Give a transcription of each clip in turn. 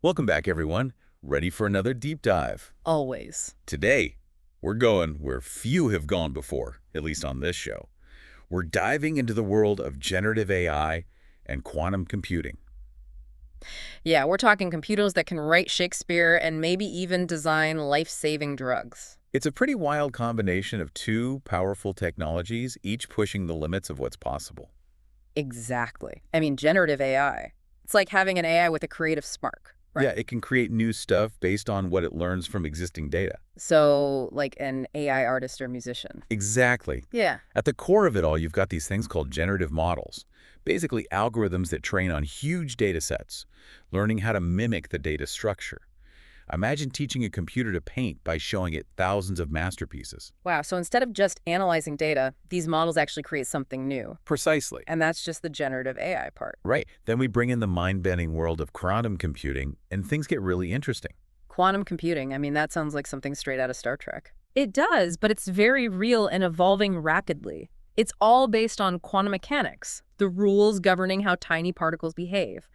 Welcome back, everyone. Ready for another deep dive? Always. Today, we're going where few have gone before, at least on this show. We're diving into the world of generative AI and quantum computing. Yeah, we're talking computers that can write Shakespeare and maybe even design life-saving drugs. It's a pretty wild combination of two powerful technologies, each pushing the limits of what's possible. Exactly. I mean, generative AI. It's like having an AI with a creative spark, Yeah, right? it can create new stuff based on what it learns from existing data. So, like an AI artist or musician. Exactly. Yeah. At the core of it all, you've got these things called generative models, basically algorithms that train on huge data sets, learning how to mimic the data structure. Imagine teaching a computer to paint by showing it thousands of masterpieces. Wow, so instead of just analyzing data, these models actually create something new. Precisely. And that's just the generative AI part. Right. Then we bring in the mind-bending world of quantum computing, and things get really interesting. Quantum computing, I mean, that sounds like something straight out of Star Trek. It does, but it's very real and evolving rapidly. It's all based on quantum mechanics, the rules governing how tiny particles behave.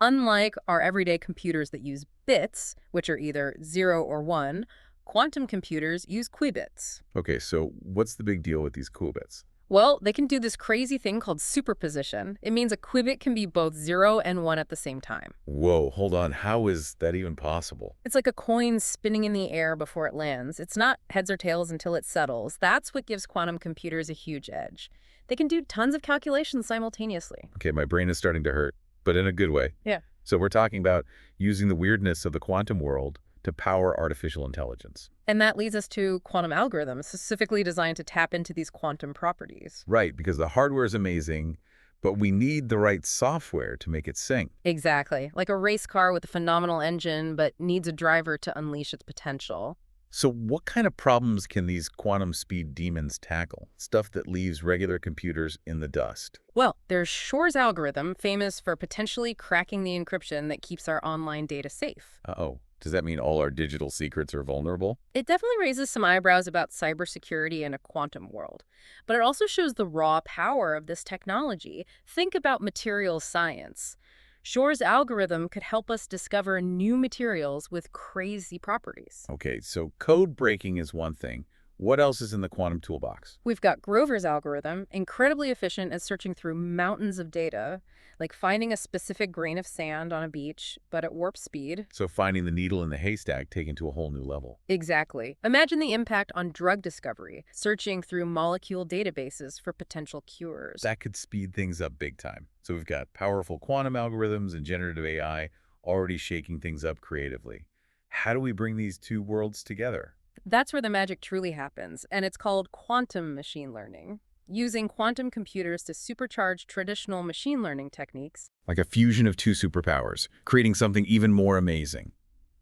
Unlike our everyday computers that use bits, which are either 0 or 1, quantum computers use qubits. Okay, so what's the big deal with these qubits? Well, they can do this crazy thing called superposition. It means a qubit can be both 0 and 1 at the same time. Whoa, hold on. How is that even possible? It's like a coin spinning in the air before it lands. It's not heads or tails until it settles. That's what gives quantum computers a huge edge. They can do tons of calculations simultaneously. Okay, my brain is starting to hurt, but in a good way. Yeah. So we're talking about using the weirdness of the quantum world to power artificial intelligence. And that leads us to quantum algorithms, specifically designed to tap into these quantum properties. Right, because the hardware is amazing, but we need the right software to make it sing. Exactly. Like a race car with a phenomenal engine, but needs a driver to unleash its potential. So what kind of problems can these quantum speed demons tackle? Stuff that leaves regular computers in the dust. Well, there's Shor's algorithm, famous for potentially cracking the encryption that keeps our online data safe. Uh-oh. Does that mean all our digital secrets are vulnerable? It definitely raises some eyebrows about cybersecurity in a quantum world, but it also shows the raw power of this technology. Think about materials science. Shor's algorithm could help us discover new materials with crazy properties. Okay, so code breaking is one thing. What else is in the quantum toolbox? We've got Grover's algorithm, incredibly efficient at searching through mountains of data, like finding a specific grain of sand on a beach, but at warp speed. So finding the needle in the haystack taken to a whole new level. Exactly. Imagine the impact on drug discovery, searching through molecule databases for potential cures. That could speed things up big time. So we've got powerful quantum algorithms and generative AI already shaking things up creatively. How do we bring these two worlds together? That's where the magic truly happens, and it's called quantum machine learning. Using quantum computers to supercharge traditional machine learning techniques. Like a fusion of two superpowers, creating something even more amazing.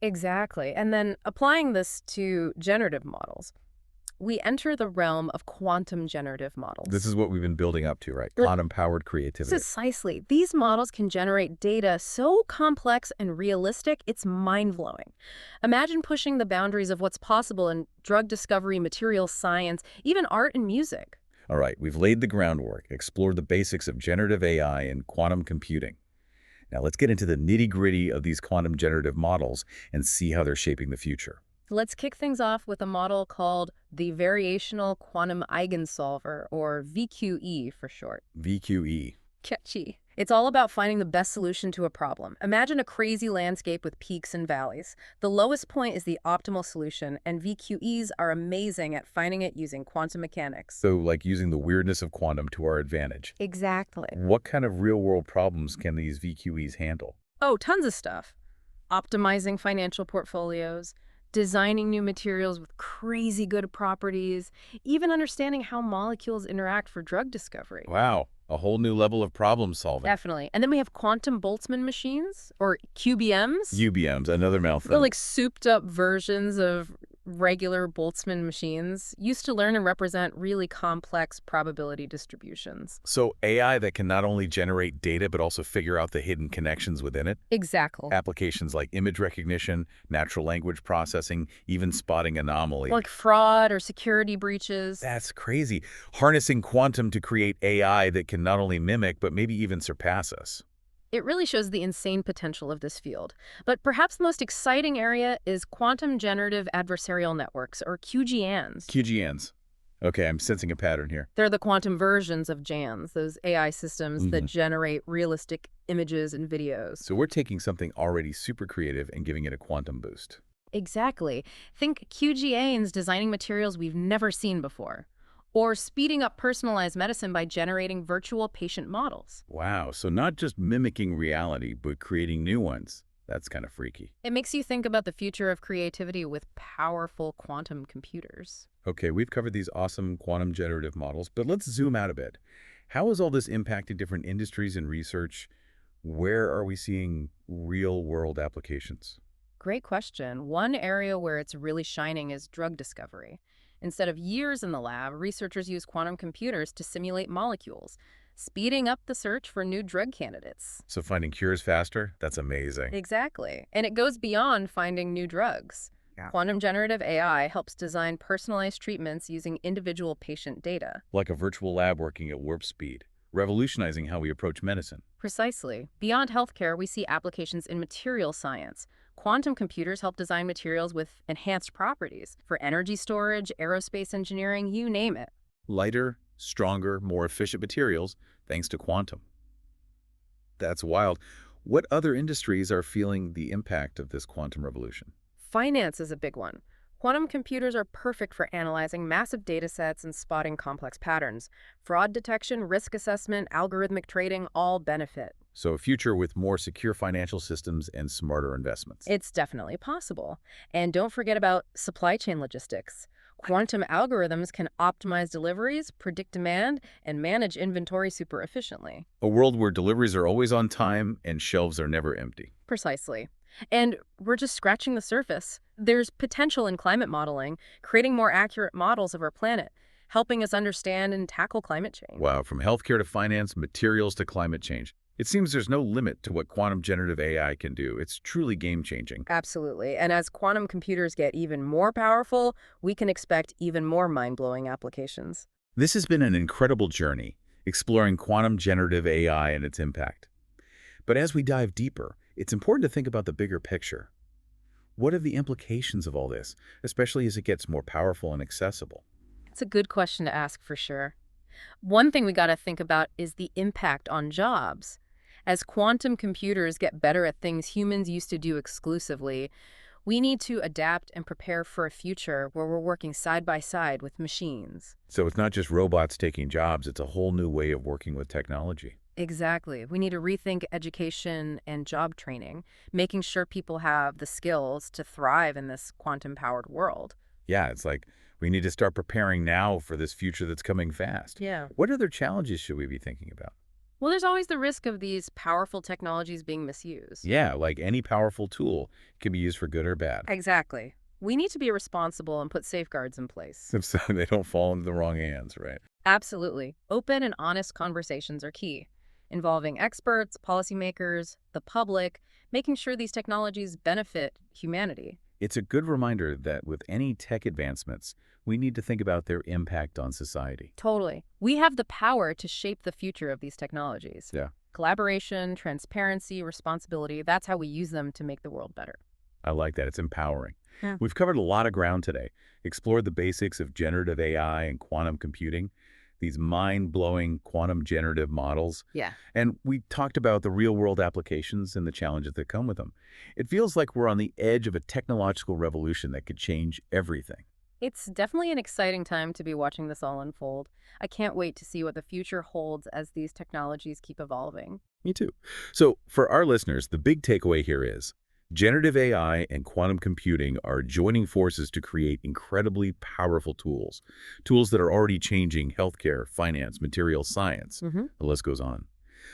Exactly. And then applying this to generative models. We enter the realm of quantum generative models. This is what we've been building up to, right? Er, Quantum-powered creativity. Precisely. These models can generate data so complex and realistic, it's mind-blowing. Imagine pushing the boundaries of what's possible in drug discovery, material science, even art and music. All right, we've laid the groundwork, explored the basics of generative AI and quantum computing. Now let's get into the nitty-gritty of these quantum generative models and see how they're shaping the future. Let's kick things off with a model called the Variational Quantum Eigensolver, or VQE for short. VQE. Catchy. It's all about finding the best solution to a problem. Imagine a crazy landscape with peaks and valleys. The lowest point is the optimal solution, and VQEs are amazing at finding it using quantum mechanics. So like using the weirdness of quantum to our advantage. Exactly. What kind of real-world problems can these VQEs handle? Oh, tons of stuff. Optimizing financial portfolios, designing new materials with crazy good properties, even understanding how molecules interact for drug discovery. Wow, a whole new level of problem solving. Definitely. And then we have quantum Boltzmann machines, or QBMs. UBMs, another They're mouthful. like souped up versions of regular Boltzmann machines, used to learn and represent really complex probability distributions. So AI that can not only generate data but also figure out the hidden connections within it? Exactly. Applications like image recognition, natural language processing, even spotting anomalies. Like fraud or security breaches. That's crazy. Harnessing quantum to create AI that can not only mimic but maybe even surpass us. It really shows the insane potential of this field. But perhaps the most exciting area is quantum generative adversarial networks, or QGANs. QGNs. Okay, I'm sensing a pattern here. They're the quantum versions of GANs, those AI systems that generate realistic images and videos. So we're taking something already super creative and giving it a quantum boost. Exactly. Think QGANs designing materials we've never seen before, or speeding up personalized medicine by generating virtual patient models. Wow, so not just mimicking reality, but creating new ones. That's kind of freaky. It makes you think about the future of creativity with powerful quantum computers. Okay, we've covered these awesome quantum generative models, but let's zoom out a bit. How is all this impacting different industries and research? Where are we seeing real-world applications? Great question. One area where it's really shining is drug discovery. Instead of years in the lab, researchers use quantum computers to simulate molecules, speeding up the search for new drug candidates. So finding cures faster? That's amazing. Exactly. And it goes beyond finding new drugs. Yeah. Quantum generative AI helps design personalized treatments using individual patient data. Like a virtual lab working at warp speed, revolutionizing how we approach medicine. Precisely. Beyond healthcare, we see applications in material science. Quantum computers help design materials with enhanced properties for energy storage, aerospace engineering, you name it. Lighter, stronger, more efficient materials thanks to quantum. That's wild. What other industries are feeling the impact of this quantum revolution? Finance is a big one. Quantum computers are perfect for analyzing massive data sets and spotting complex patterns. Fraud detection, risk assessment, algorithmic trading all benefit. So a future with more secure financial systems and smarter investments. It's definitely possible. And don't forget about supply chain logistics. Quantum algorithms can optimize deliveries, predict demand, and manage inventory super efficiently. A world where deliveries are always on time and shelves are never empty. Precisely. And we're just scratching the surface. There's potential in climate modeling, creating more accurate models of our planet, helping us understand and tackle climate change. Wow, from healthcare to finance, materials to climate change. It seems there's no limit to what quantum generative AI can do. It's truly game-changing. Absolutely. And as quantum computers get even more powerful, we can expect even more mind-blowing applications. This has been an incredible journey, exploring quantum generative AI and its impact. But as we dive deeper, it's important to think about the bigger picture. What are the implications of all this, especially as it gets more powerful and accessible? It's a good question to ask for sure. One thing we got to think about is the impact on jobs. As quantum computers get better at things humans used to do exclusively, we need to adapt and prepare for a future where we're working side by side with machines. So it's not just robots taking jobs, it's a whole new way of working with technology. Exactly. We need to rethink education and job training, making sure people have the skills to thrive in this quantum-powered world. Yeah, it's like we need to start preparing now for this future that's coming fast. Yeah. What other challenges should we be thinking about? Well, there's always the risk of these powerful technologies being misused. Yeah, like any powerful tool can be used for good or bad. Exactly. We need to be responsible and put safeguards in place. So they don't fall into the wrong hands, right? Absolutely. Open and honest conversations are key, involving experts, policymakers, the public, making sure these technologies benefit humanity. It's a good reminder that with any tech advancements, we need to think about their impact on society. Totally. We have the power to shape the future of these technologies. Yeah, Collaboration, transparency, responsibility, that's how we use them to make the world better. I like that. It's empowering. Yeah. We've covered a lot of ground today, explored the basics of generative AI and quantum computing, these mind-blowing quantum generative models, Yeah. and we talked about the real-world applications and the challenges that come with them. It feels like we're on the edge of a technological revolution that could change everything. It's definitely an exciting time to be watching this all unfold. I can't wait to see what the future holds as these technologies keep evolving. Me too. So for our listeners, the big takeaway here is generative AI and quantum computing are joining forces to create incredibly powerful tools that are already changing healthcare, finance, material science. The list goes on.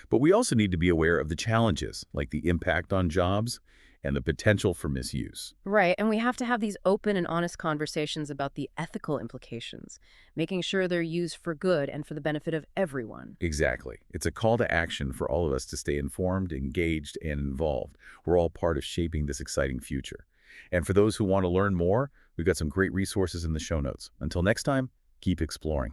But we also need to be aware of the challenges, like the impact on jobs and the potential for misuse. Right, and we have to have these open and honest conversations about the ethical implications, making sure they're used for good and for the benefit of everyone. Exactly. It's a call to action for all of us to stay informed, engaged, and involved. We're all part of shaping this exciting future. And for those who want to learn more, we've got some great resources in the show notes. Until next time, keep exploring.